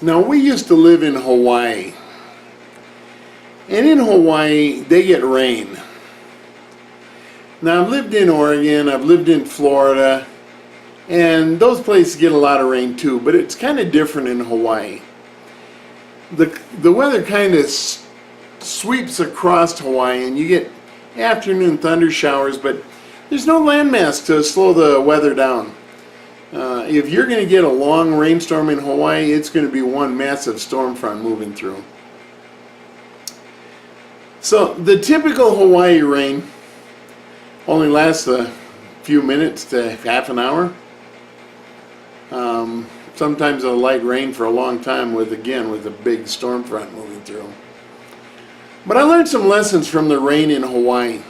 Now, we used to live in Hawaii, and in Hawaii, they get rain. Now, I've lived in Oregon, I've lived in Florida, and those places get a lot of rain too, but it's kind of different in Hawaii. The weather kind of sweeps across Hawaii, and you get afternoon thunder showers, but there's no landmass to slow the weather down. If you're going to get a long rainstorm in Hawaii, it's going to be one massive storm front moving through. So the typical Hawaii rain only lasts a few minutes to half an hour. Sometimes a light rain for a long time with a big storm front moving through. But I learned some lessons from the rain in Hawaii.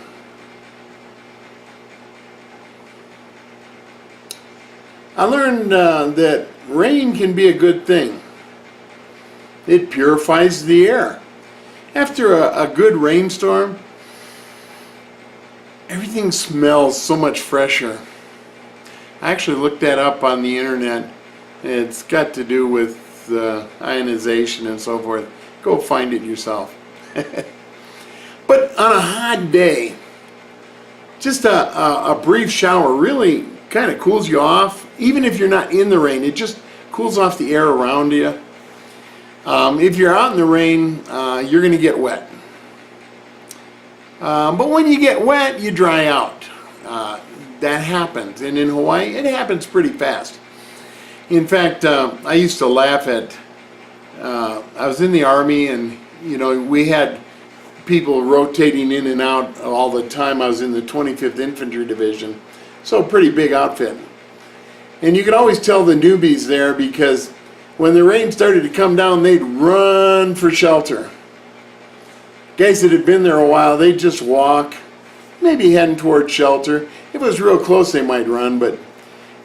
I learned that rain can be a good thing. It purifies the air. After a good rainstorm, everything smells so much fresher. I actually looked that up on the internet. It's got to do with ionization and so forth. Go find it yourself. But on a hot day, just a brief shower really kind of cools you off. Even if you're not in the rain, it just cools off the air around you. If you're out in the rain, you're going to get wet. But when you get wet, you dry out. That happens. And in Hawaii, it happens pretty fast. In fact, I used to laugh at, I was in the Army, and we had people rotating in and out all the time. I was in the 25th Infantry Division, so pretty big outfit. And you could always tell the newbies there, because when the rain started to come down, they'd run for shelter. Guys that had been there a while, they'd just walk, maybe heading towards shelter. If it was real close, they might run, but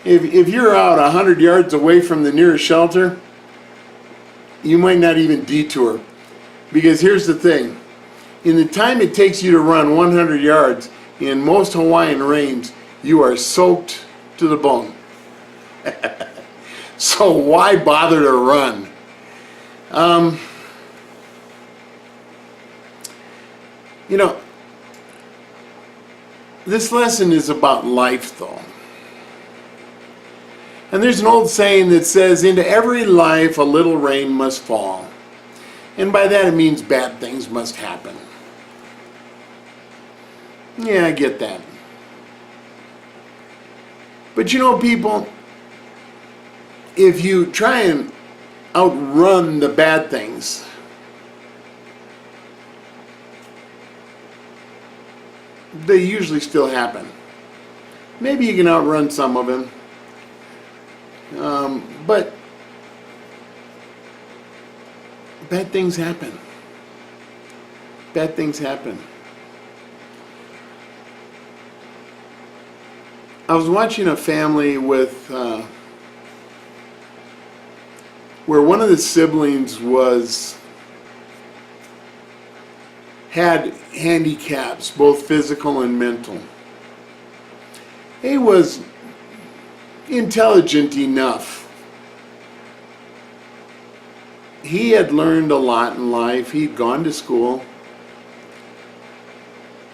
if you're out 100 yards away from the nearest shelter, you might not even detour. Because here's the thing, in the time it takes you to run 100 yards, in most Hawaiian rains, you are soaked to the bone. So why bother to run? This lesson is about life, though. And there's an old saying that says, into every life a little rain must fall. And by that it means bad things must happen. Yeah, I get that. But people, if you try and outrun the bad things, they usually still happen. Maybe you can outrun some of them, but bad things happen. Bad things happen. I was watching a family with where one of the siblings had handicaps, both physical and mental. He was intelligent enough. He had learned a lot in life. He'd gone to school.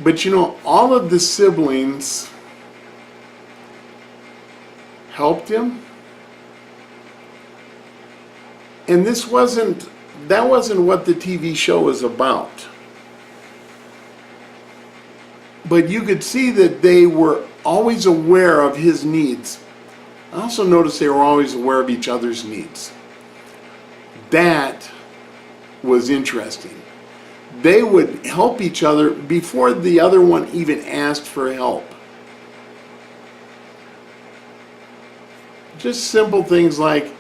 But all of the siblings helped him. And that wasn't what the TV show was about. But you could see that they were always aware of his needs. I also noticed they were always aware of each other's needs. That was interesting. They would help each other before the other one even asked for help. Just simple things like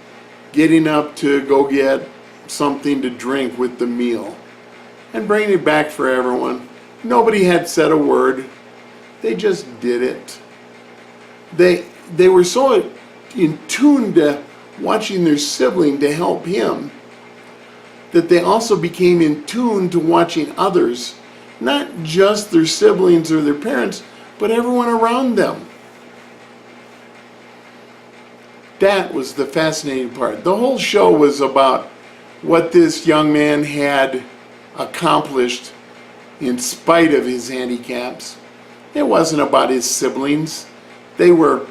getting up to go get something to drink with the meal and bringing it back for everyone. Nobody had said a word. They just did it. They were so in tune to watching their sibling to help him that they also became in tune to watching others, not just their siblings or their parents, but everyone around them. That was the fascinating part. The whole show was about what this young man had accomplished in spite of his handicaps. It wasn't about his siblings. They were,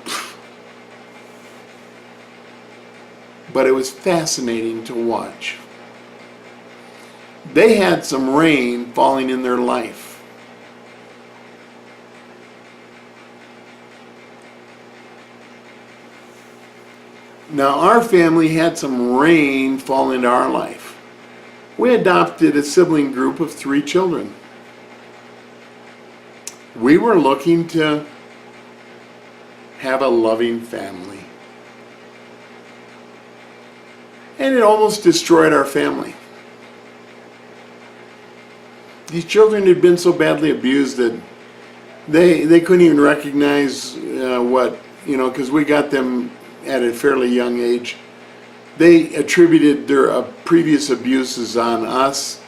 but it was fascinating to watch. They had some rain falling in their life. Now, our family had some rain fall into our life. We adopted a sibling group of 3 children. We were looking to have a loving family. And it almost destroyed our family. These children had been so badly abused that they couldn't even recognize because we got them at a fairly young age. They attributed their previous abuses on us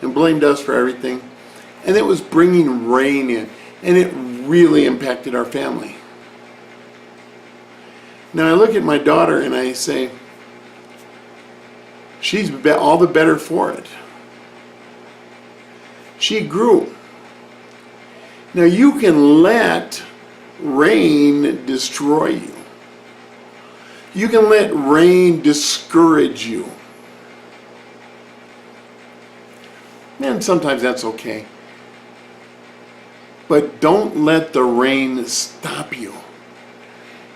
and blamed us for everything. And it was bringing rain in, and it really impacted our family. Now I look at my daughter and I say, she's all the better for it. She grew. Now you can let rain destroy you. You can let rain discourage you. And sometimes that's okay. But don't let the rain stop you.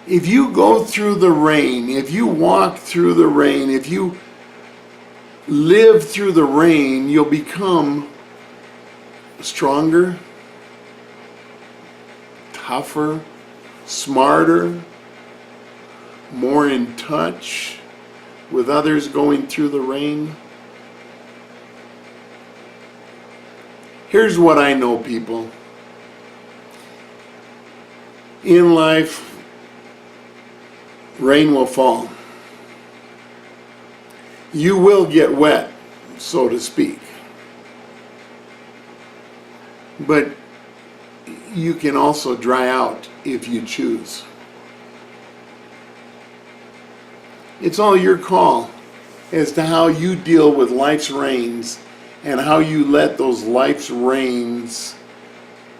If you go through the rain, if you walk through the rain, if you live through the rain, you'll become stronger, tougher, smarter, more in touch with others going through the rain. Here's what I know, people. In life, rain will fall. You will get wet, so to speak. But you can also dry out if you choose. It's all your call as to how you deal with life's rains and how you let those life's rains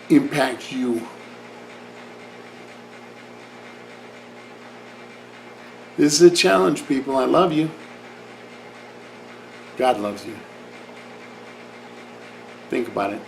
impact you. This is a challenge, people. I love you. God loves you. Think about it.